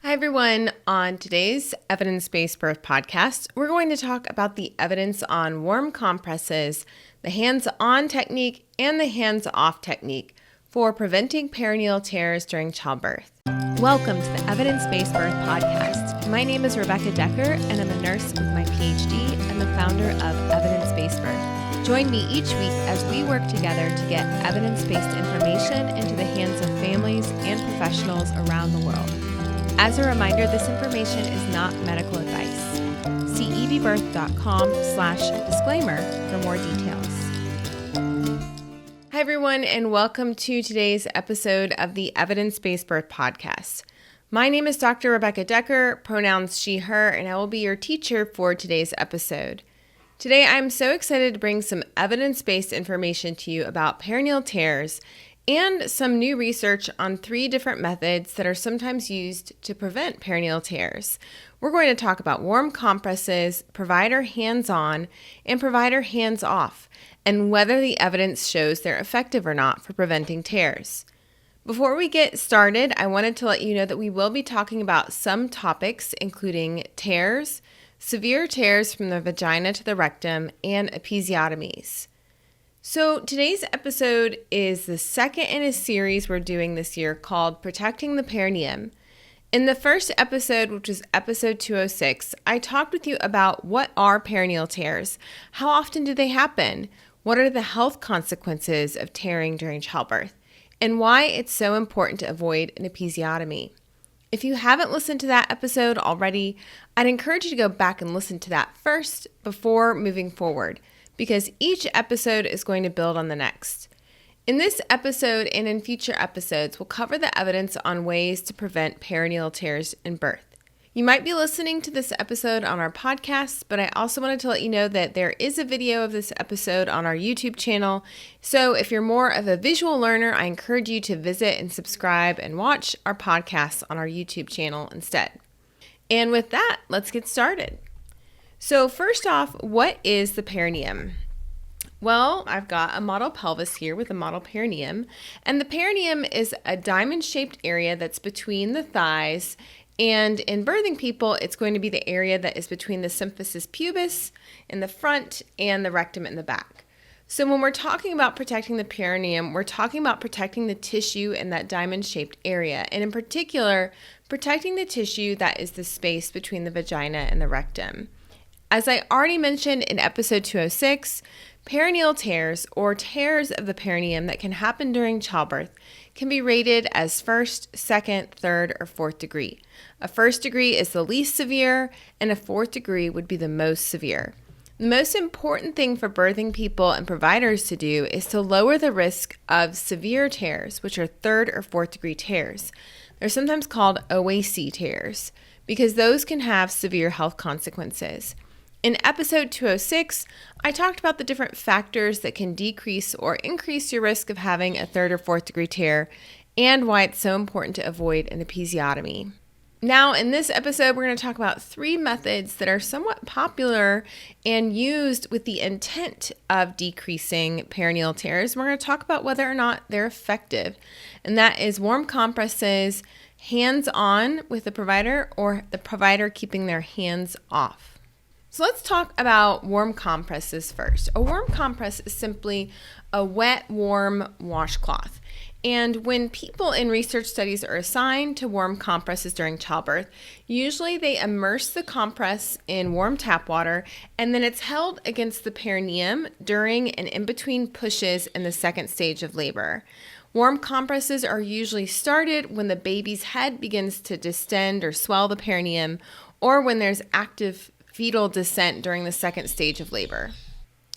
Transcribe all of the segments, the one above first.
Hi, everyone. On today's Evidence-Based Birth Podcast, we're going to talk about the evidence on warm compresses, the hands-on technique, and the hands-off technique for preventing perineal tears during childbirth. Welcome to the Evidence-Based Birth Podcast. My name is Rebecca Decker, and I'm a nurse with my PhD and the founder of Evidence-Based Birth. Join me each week as we work together to get evidence-based information into the hands of families and professionals around the world. As a reminder, this information is not medical advice. See ebbirth.com/disclaimer for more details. Hi, everyone, and welcome to today's episode of the Evidence-Based Birth Podcast. My name is Dr. Rebecca Decker, pronouns she, her, and I will be your teacher for today's episode. Today, I'm so excited to bring some evidence-based information to you about perineal tears and some new research on 3 different methods that are sometimes used to prevent perineal tears. We're going to talk about warm compresses, provider hands-on, and provider hands-off, and whether the evidence shows they're effective or not for preventing tears. Before we get started, I wanted to let you know that we will be talking about some topics, including tears, severe tears from the vagina to the rectum, and episiotomies. So today's episode is the second in a series we're doing this year called Protecting the Perineum. In the first episode, which was episode 206, I talked with you about what are perineal tears, how often do they happen, what are the health consequences of tearing during childbirth, and why it's so important to avoid an episiotomy. If you haven't listened to that episode already, I'd encourage you to go back and listen to that first before moving forward, because each episode is going to build on the next. In this episode and in future episodes, we'll cover the evidence on ways to prevent perineal tears in birth. You might be listening to this episode on our podcast, but I also wanted to let you know that there is a video of this episode on our YouTube channel. So if you're more of a visual learner, I encourage you to visit and subscribe and watch our podcasts on our YouTube channel instead. And with that, let's get started. So first off, what is the perineum? Well, I've got a model pelvis here with a model perineum, and the perineum is a diamond-shaped area that's between the thighs, and in birthing people, it's going to be the area that is between the symphysis pubis in the front and the rectum in the back. So when we're talking about protecting the perineum, we're talking about protecting the tissue in that diamond-shaped area, and in particular, protecting the tissue that is the space between the vagina and the rectum. As I already mentioned in episode 206, perineal tears, or tears of the perineum that can happen during childbirth, can be rated as first, second, third, or fourth degree. A first degree is the least severe, and a fourth degree would be the most severe. The most important thing for birthing people and providers to do is to lower the risk of severe tears, which are third or fourth degree tears. They're sometimes called OAC tears, because those can have severe health consequences. In episode 206, I talked about the different factors that can decrease or increase your risk of having a third or fourth degree tear and why it's so important to avoid an episiotomy. Now, in this episode, we're going to talk about 3 methods that are somewhat popular and used with the intent of decreasing perineal tears. We're going to talk about whether or not they're effective, and that is warm compresses, hands-on with the provider, or the provider keeping their hands off. So let's talk about warm compresses first. A warm compress is simply a wet, warm washcloth. And when people in research studies are assigned to warm compresses during childbirth, usually they immerse the compress in warm tap water, and then it's held against the perineum during and in between pushes in the second stage of labor. Warm compresses are usually started when the baby's head begins to distend or swell the perineum, or when there's active fetal descent during the second stage of labor.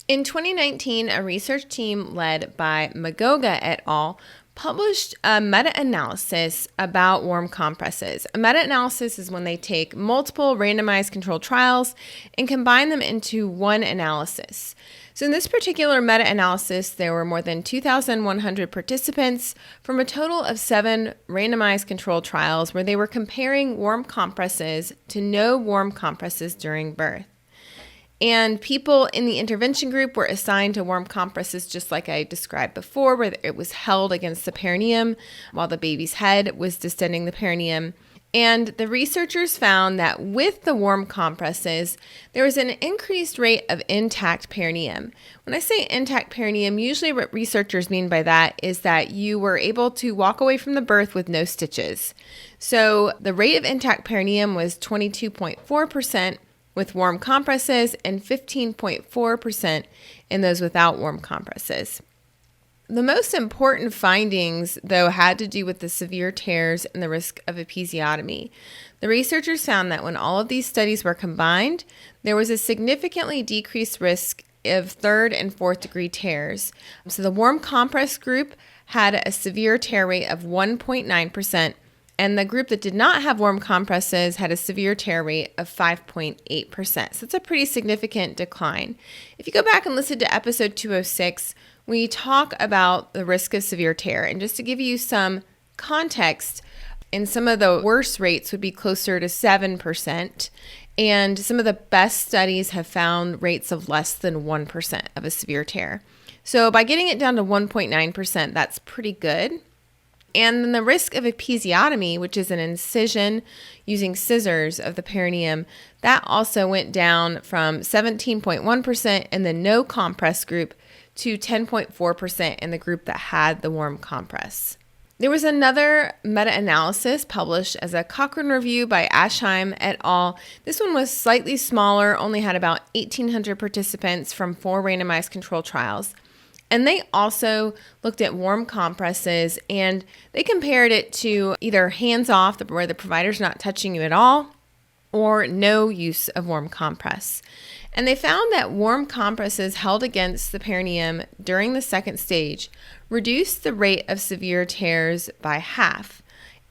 In 2019, a research team led by Magoga et al. Published a meta-analysis about warm compresses. A meta-analysis is when they take multiple randomized controlled trials and combine them into one analysis. So in this particular meta-analysis, there were more than 2,100 participants from a total of 7 randomized controlled trials where they were comparing warm compresses to no warm compresses during birth. And people in the intervention group were assigned to warm compresses just like I described before, where it was held against the perineum while the baby's head was distending the perineum. And the researchers found that with the warm compresses, there was an increased rate of intact perineum. When I say intact perineum, usually what researchers mean by that is that you were able to walk away from the birth with no stitches. So the rate of intact perineum was 22.4% with warm compresses and 15.4% in those without warm compresses. The most important findings, though, had to do with the severe tears and the risk of episiotomy. The researchers found that when all of these studies were combined, there was a significantly decreased risk of third and fourth degree tears. So the warm compress group had a severe tear rate of 1.9%, and the group that did not have warm compresses had a severe tear rate of 5.8%. So it's a pretty significant decline. If you go back and listen to episode 206, we talk about the risk of severe tear. And just to give you some context, in some of the worst rates would be closer to 7%. And some of the best studies have found rates of less than 1% of a severe tear. So by getting it down to 1.9%, that's pretty good. And then the risk of episiotomy, which is an incision using scissors of the perineum, that also went down from 17.1% in the no compress group to 10.4% in the group that had the warm compress. There was another meta-analysis published as a Cochrane review by Ashheim et al. This one was slightly smaller, only had about 1,800 participants from 4 randomized control trials. And they also looked at warm compresses, and they compared it to either hands-off, where the provider's not touching you at all, or no use of warm compress. And they found that warm compresses held against the perineum during the second stage reduced the rate of severe tears by half.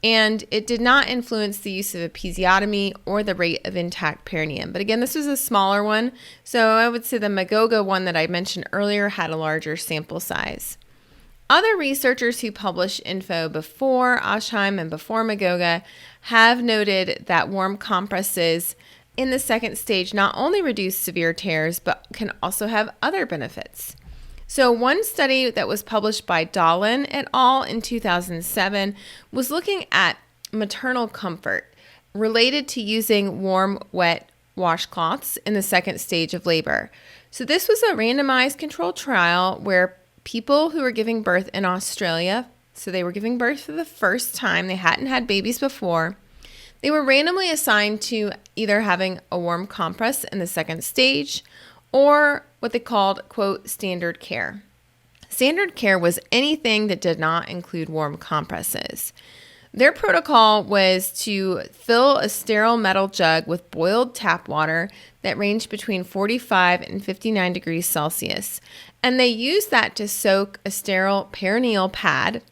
And it did not influence the use of episiotomy or the rate of intact perineum. But again, this was a smaller one. So I would say the Magoga one that I mentioned earlier had a larger sample size. Other researchers who published info before Ashheim and before Magoga have noted that warm compresses in the second stage not only reduce severe tears, but can also have other benefits. So one study that was published by Dahlin et al. In 2007 was looking at maternal comfort related to using warm, wet washcloths in the second stage of labor. So this was a randomized controlled trial where people who were giving birth in Australia, so they were giving birth for the first time, they hadn't had babies before, they were randomly assigned to either having a warm compress in the second stage or what they called, quote, standard care. Standard care was anything that did not include warm compresses. Their protocol was to fill a sterile metal jug with boiled tap water that ranged between 45 and 59 degrees Celsius. And they used that to soak a sterile perineal pad,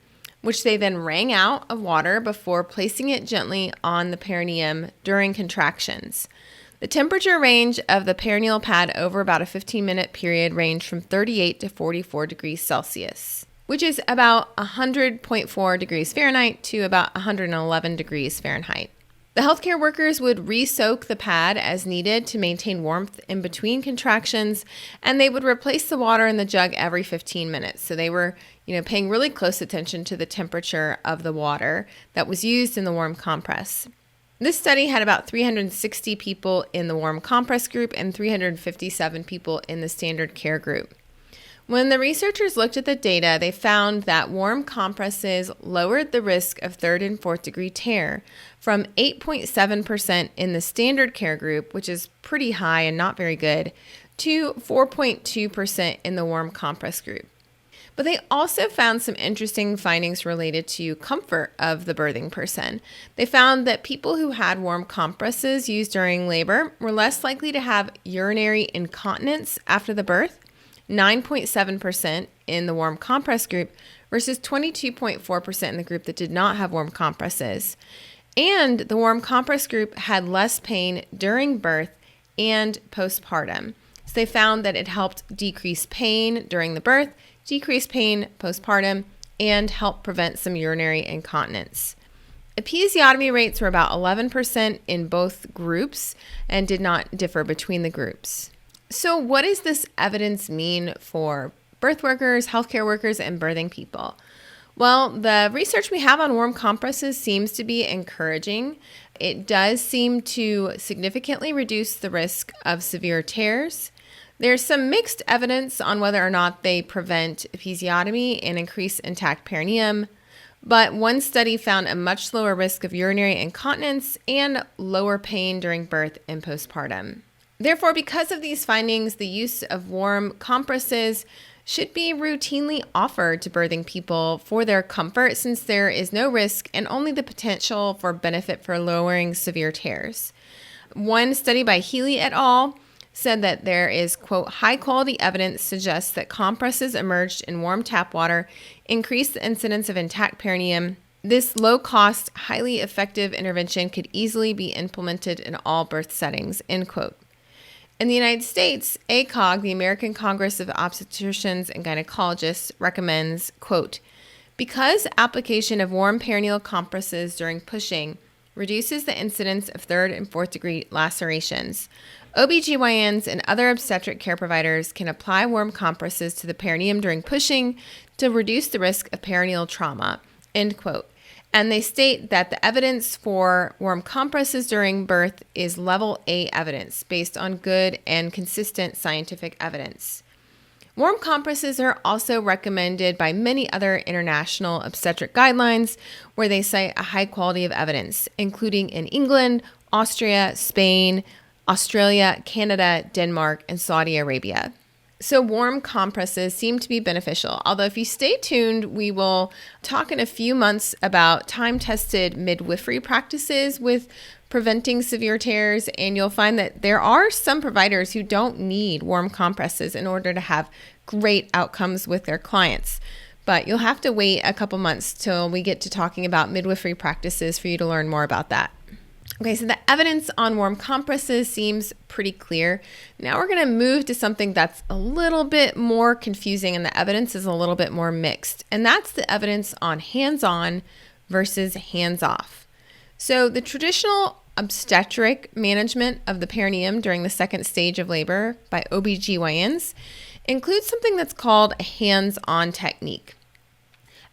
which they then wrung out of water before placing it gently on the perineum during contractions. The temperature range of the perineal pad over about a 15-minute period ranged from 38 to 44 degrees Celsius, which is about 100.4 degrees Fahrenheit to about 111 degrees Fahrenheit. The healthcare workers would re-soak the pad as needed to maintain warmth in between contractions, and they would replace the water in the jug every 15 minutes. So they were, paying really close attention to the temperature of the water that was used in the warm compress. This study had about 360 people in the warm compress group and 357 people in the standard care group. When the researchers looked at the data, they found that warm compresses lowered the risk of third and fourth degree tear from 8.7% in the standard care group, which is pretty high and not very good, to 4.2% in the warm compress group. But they also found some interesting findings related to comfort of the birthing person. They found that people who had warm compresses used during labor were less likely to have urinary incontinence after the birth, 9.7% in the warm compress group versus 22.4% in the group that did not have warm compresses. And the warm compress group had less pain during birth and postpartum. So they found that it helped decrease pain during the birth, decrease pain postpartum, and help prevent some urinary incontinence. Episiotomy rates were about 11% in both groups and did not differ between the groups. So what does this evidence mean for birth workers, healthcare workers, and birthing people? Well, the research we have on warm compresses seems to be encouraging. It does seem to significantly reduce the risk of severe tears. There's some mixed evidence on whether or not they prevent episiotomy and increase intact perineum, but one study found a much lower risk of urinary incontinence and lower pain during birth and postpartum. Therefore, because of these findings, the use of warm compresses should be routinely offered to birthing people for their comfort, since there is no risk and only the potential for benefit for lowering severe tears. One study by Healy et al. Said that there is, quote, high quality evidence suggests that compresses immersed in warm tap water increase the incidence of intact perineum. This low cost, highly effective intervention could easily be implemented in all birth settings, end quote. In the United States, ACOG, the American Congress of Obstetricians and Gynecologists, recommends, quote, because application of warm perineal compresses during pushing reduces the incidence of 3rd and 4th degree lacerations, OBGYNs and other obstetric care providers can apply warm compresses to the perineum during pushing to reduce the risk of perineal trauma, end quote. And they state that the evidence for warm compresses during birth is level A evidence based on good and consistent scientific evidence. Warm compresses are also recommended by many other international obstetric guidelines where they cite a high quality of evidence, including in England, Austria, Spain, Australia, Canada, Denmark, and Saudi Arabia. So warm compresses seem to be beneficial, although if you stay tuned, we will talk in a few months about time-tested midwifery practices with preventing severe tears, and you'll find that there are some providers who don't need warm compresses in order to have great outcomes with their clients. But you'll have to wait a couple months till we get to talking about midwifery practices for you to learn more about that. Okay, so the evidence on warm compresses seems pretty clear. Now we're going to move to something that's a little bit more confusing, and the evidence is a little bit more mixed, and that's the evidence on hands-on versus hands-off. So the traditional obstetric management of the perineum during the second stage of labor by OBGYNs includes something that's called a hands-on technique.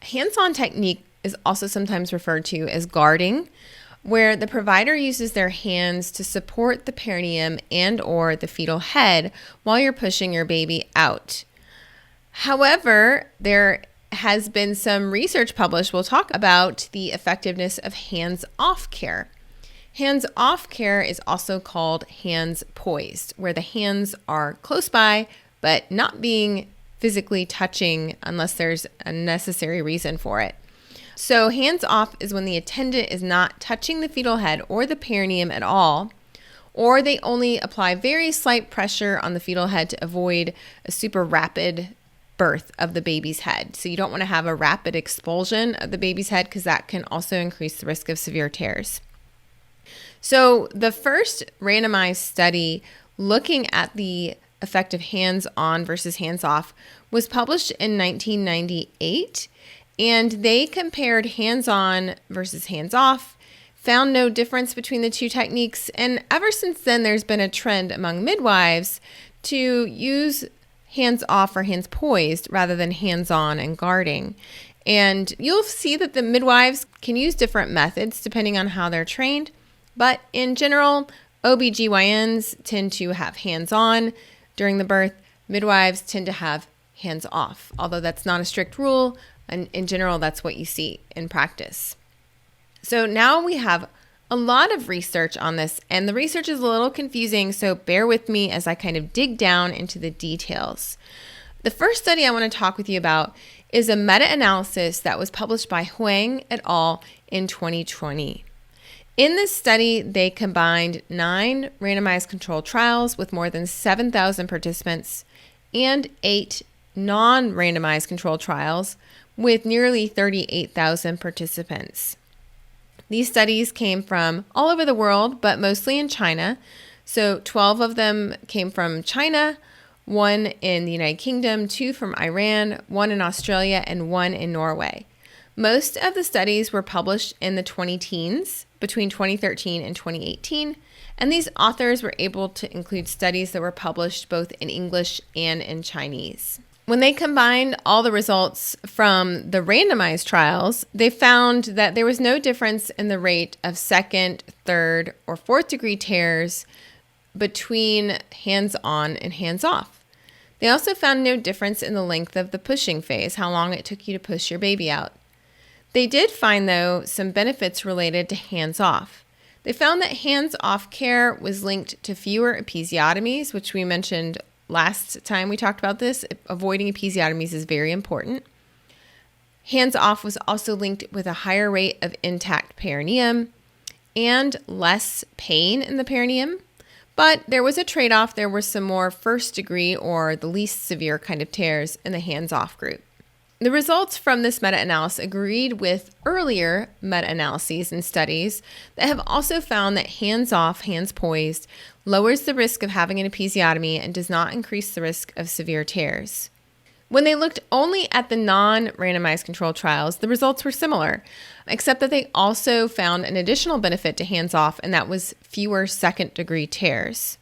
A hands-on technique is also sometimes referred to as guarding, where the provider uses their hands to support the perineum and or the fetal head while you're pushing your baby out. However, there has been some research published. We'll talk about the effectiveness of hands-off care. Hands-off care is also called hands poised, where the hands are close by, but not being physically touching unless there's a necessary reason for it. So hands-off is when the attendant is not touching the fetal head or the perineum at all, or they only apply very slight pressure on the fetal head to avoid a super rapid birth of the baby's head. So you don't want to have a rapid expulsion of the baby's head because that can also increase the risk of severe tears. So the first randomized study looking at the effect of hands-on versus hands-off was published in 1998. And they compared hands-on versus hands-off, found no difference between the two techniques, and ever since then there's been a trend among midwives to use hands-off or hands poised rather than hands-on and guarding. And you'll see that the midwives can use different methods depending on how they're trained, but in general, OBGYNs tend to have hands-on during the birth, midwives tend to have hands-off, although that's not a strict rule. And in general, that's what you see in practice. So now we have a lot of research on this, and the research is a little confusing, so bear with me as I kind of dig down into the details. The first study I want to talk with you about is a meta-analysis that was published by Huang et al. In 2020. In this study, they combined 9 randomized controlled trials with more than 7,000 participants and 8 non-randomized controlled trials with nearly 38,000 participants. These studies came from all over the world, but mostly in China. So 12 of them came from China, 1 in the United Kingdom, 2 from Iran, 1 in Australia, and 1 in Norway. Most of the studies were published in the 2010s, between 2013 and 2018, and these authors were able to include studies that were published both in English and in Chinese. When they combined all the results from the randomized trials, they found that there was no difference in the rate of second, third, or fourth degree tears between hands-on and hands-off. They also found no difference in the length of the pushing phase, how long it took you to push your baby out. They did find, though, some benefits related to hands-off. They found that hands-off care was linked to fewer episiotomies, which we mentioned last time we talked about this. Avoiding episiotomies is very important. Hands-off was also linked with a higher rate of intact perineum and less pain in the perineum. But there was a trade-off. There were some more first degree or the least severe kind of tears in the hands-off group. The results from this meta-analysis agreed with earlier meta-analyses and studies that have also found that hands-off, hands poised, lowers the risk of having an episiotomy and does not increase the risk of severe tears. When they looked only at the non-randomized controlled trials, the results were similar, except that they also found an additional benefit to hands-off, and that was fewer second-degree tears.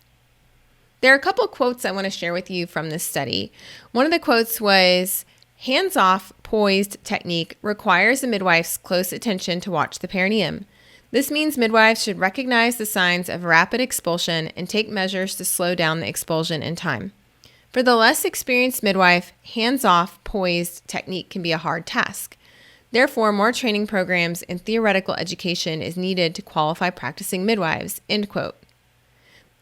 There are a couple quotes I want to share with you from this study. One of the quotes was, "Hands-off poised technique requires the midwife's close attention to watch the perineum. This means midwives should recognize the signs of rapid expulsion and take measures to slow down the expulsion in time. For the less experienced midwife, hands-off poised technique can be a hard task. Therefore, more training programs and theoretical education is needed to qualify practicing midwives." End quote.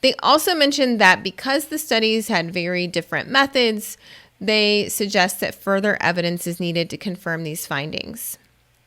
They also mentioned that because the studies had very different methods, they suggest that further evidence is needed to confirm these findings.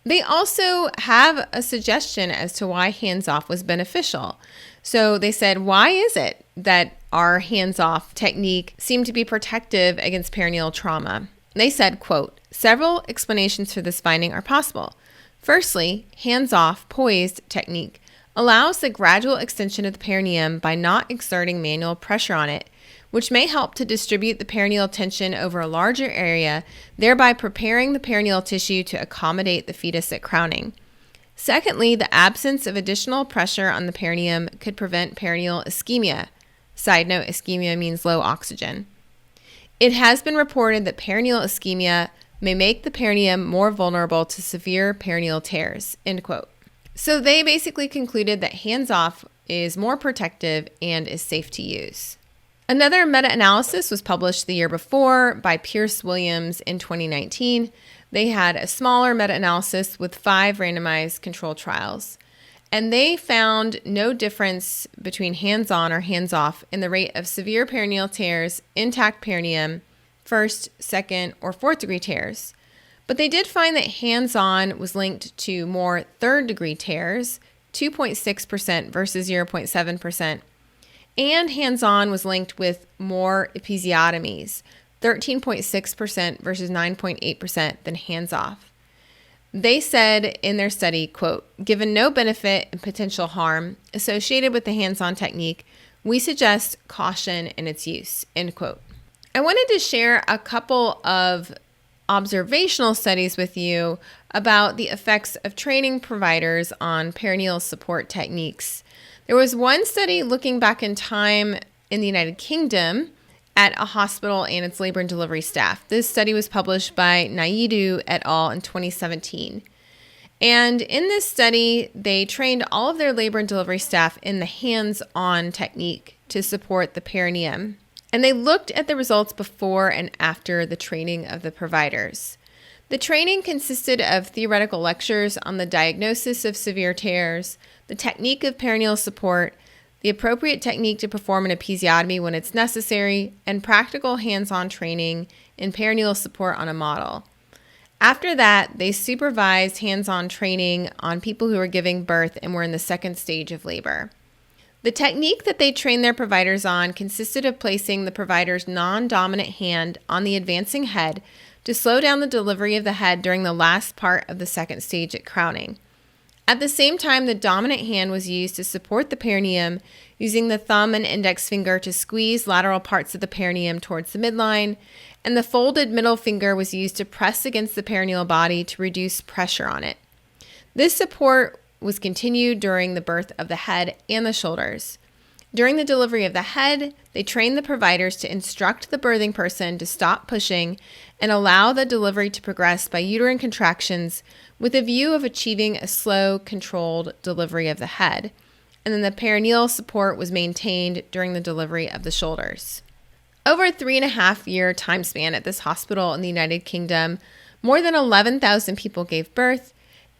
They also have a suggestion as to why hands-off was beneficial. So they said, why is it that our hands-off technique seemed to be protective against perineal trauma? They said, quote, "Several explanations for this finding are possible. Firstly, hands-off poised technique allows the gradual extension of the perineum by not exerting manual pressure on it, which may help to distribute the perineal tension over a larger area, thereby preparing the perineal tissue to accommodate the fetus at crowning. Secondly, the absence of additional pressure on the perineum could prevent perineal ischemia." Side note, ischemia means low oxygen. "It has been reported that perineal ischemia may make the perineum more vulnerable to severe perineal tears." End quote. So they basically concluded that hands-off is more protective and is safe to use. Another meta-analysis was published the year before by Pierce Williams in 2019. They had a smaller meta-analysis with 5 randomized controlled trials, and they found no difference between hands-on or hands-off in the rate of severe perineal tears, intact perineum, first, second, or fourth degree tears. But they did find that hands-on was linked to more third-degree tears, 2.6% versus 0.7%, and hands-on was linked with more episiotomies, 13.6% versus 9.8% than hands-off. They said in their study, quote, "Given no benefit and potential harm associated with the hands-on technique, we suggest caution in its use," end quote. I wanted to share a couple of observational studies with you about the effects of training providers on perineal support techniques. There was one study looking back in time in the United Kingdom at a hospital and its labor and delivery staff. This study was published by Naidu et al. In 2017. And in this study, they trained all of their labor and delivery staff in the hands-on technique to support the perineum. And they looked at the results before and after the training of the providers. The training consisted of theoretical lectures on the diagnosis of severe tears, the technique of perineal support, the appropriate technique to perform an episiotomy when it's necessary, and practical hands-on training in perineal support on a model. After that, they supervised hands-on training on people who were giving birth and were in the second stage of labor. The technique that they trained their providers on consisted of placing the provider's non-dominant hand on the advancing head to slow down the delivery of the head during the last part of the second stage at crowning. At the same time, the dominant hand was used to support the perineum, using the thumb and index finger to squeeze lateral parts of the perineum towards the midline, and the folded middle finger was used to press against the perineal body to reduce pressure on it. This support was continued during the birth of the head and the shoulders. During the delivery of the head, they trained the providers to instruct the birthing person to stop pushing and allow the delivery to progress by uterine contractions with a view of achieving a slow, controlled delivery of the head. And then the perineal support was maintained during the delivery of the shoulders. Over a 3.5-year time span at this hospital in the United Kingdom, more than 11,000 people gave birth,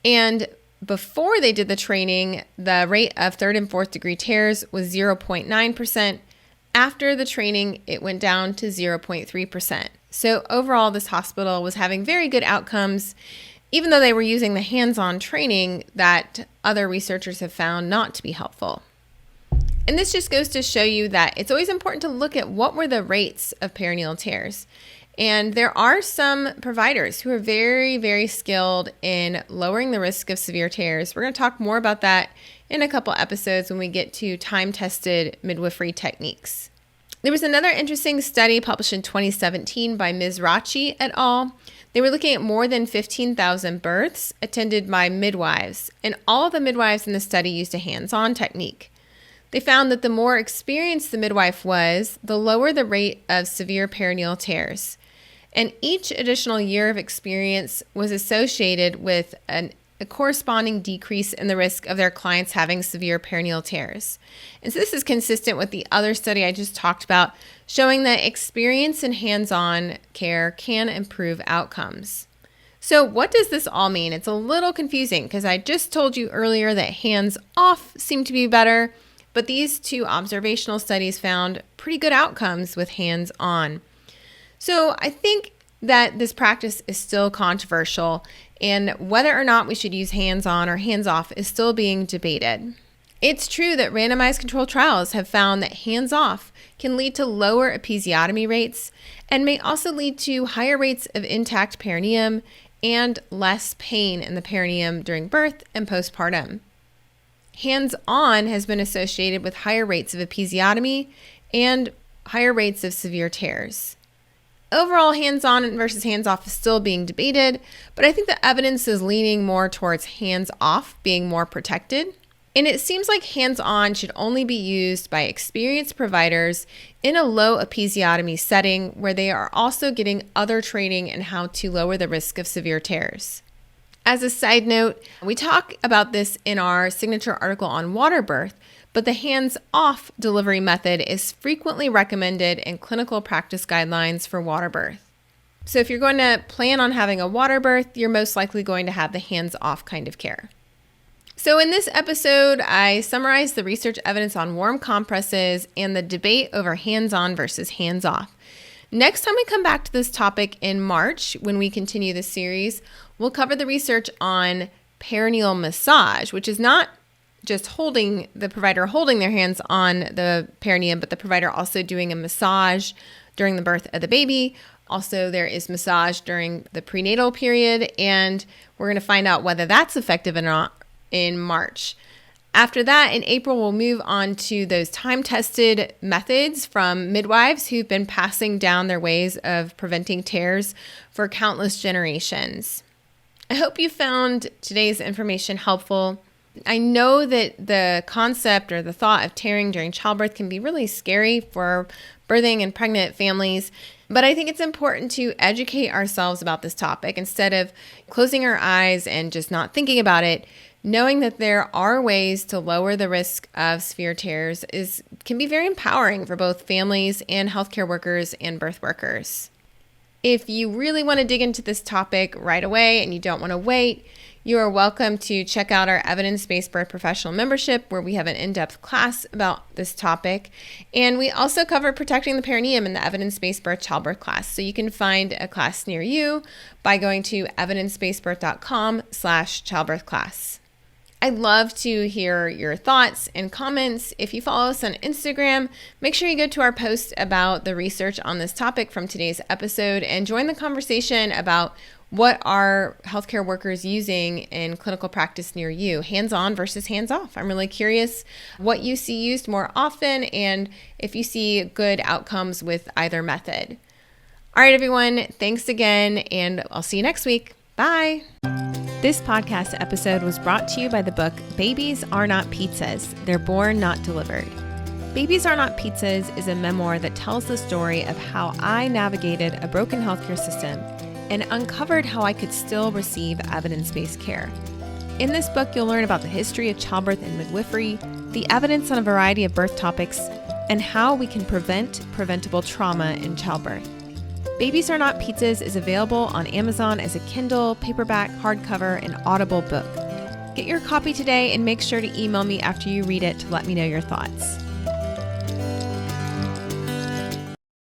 and before they did the training, the rate of third and fourth degree tears was 0.9%. After the training, it went down to 0.3%. So overall, this hospital was having very good outcomes, even though they were using the hands-on training that other researchers have found not to be helpful. And this just goes to show you that it's always important to look at what were the rates of perineal tears. And there are some providers who are very, very skilled in lowering the risk of severe tears. We're going to talk more about that in a couple episodes when we get to time-tested midwifery techniques. There was another interesting study published in 2017 by Mizrachi et al. They were looking at more than 15,000 births attended by midwives, and all of the midwives in the study used a hands-on technique. They found that the more experienced the midwife was, the lower the rate of severe perineal tears. And each additional year of experience was associated with a corresponding decrease in the risk of their clients having severe perineal tears. And so this is consistent with the other study I just talked about, showing that experience and hands-on care can improve outcomes. So what does this all mean? It's a little confusing because I just told you earlier that hands-off seem to be better, but these two observational studies found pretty good outcomes with hands-on. So I think that this practice is still controversial, and whether or not we should use hands-on or hands-off is still being debated. It's true that randomized controlled trials have found that hands-off can lead to lower episiotomy rates and may also lead to higher rates of intact perineum and less pain in the perineum during birth and postpartum. Hands-on has been associated with higher rates of episiotomy and higher rates of severe tears. Overall, hands-on versus hands-off is still being debated, but I think the evidence is leaning more towards hands-off being more protected. And it seems like hands-on should only be used by experienced providers in a low episiotomy setting where they are also getting other training in how to lower the risk of severe tears. As a side note, we talk about this in our signature article on water birth, but the hands-off delivery method is frequently recommended in clinical practice guidelines for water birth. So if you're going to plan on having a water birth, you're most likely going to have the hands-off kind of care. So in this episode, I summarized the research evidence on warm compresses and the debate over hands-on versus hands-off. Next time we come back to this topic in March, when we continue this series, we'll cover the research on perineal massage, which is not just the provider holding their hands on the perineum, but the provider also doing a massage during the birth of the baby. Also, there is massage during the prenatal period, and we're going to find out whether that's effective or not in March. After that, in April, we'll move on to those time-tested methods from midwives who've been passing down their ways of preventing tears for countless generations. I hope you found today's information helpful. I know that the concept or the thought of tearing during childbirth can be really scary for birthing and pregnant families, but I think it's important to educate ourselves about this topic instead of closing our eyes and just not thinking about it. Knowing that there are ways to lower the risk of severe tears can be very empowering for both families and healthcare workers and birth workers. If you really want to dig into this topic right away and you don't want to wait, you are welcome to check out our evidence-based birth professional membership, where we have an in-depth class about this topic. And we also cover protecting the perineum in the evidence-based birth childbirth class. So you can find a class near you by going to evidencebasedbirth.com/childbirth class. I'd love to hear your thoughts and comments. If you follow us on Instagram, make sure you go to our post about the research on this topic from today's episode and join the conversation about what are healthcare workers using in clinical practice near you, hands-on versus hands-off. I'm really curious what you see used more often and if you see good outcomes with either method. All right, everyone, thanks again, and I'll see you next week. Bye. This podcast episode was brought to you by the book Babies Are Not Pizzas. They're Born, Not Delivered. Babies Are Not Pizzas is a memoir that tells the story of how I navigated a broken healthcare system and uncovered how I could still receive evidence-based care. In this book, you'll learn about the history of childbirth and midwifery, the evidence on a variety of birth topics, and how we can prevent preventable trauma in childbirth. Babies Are Not Pizzas is available on Amazon as a Kindle, paperback, hardcover, and Audible book. Get your copy today and make sure to email me after you read it to let me know your thoughts.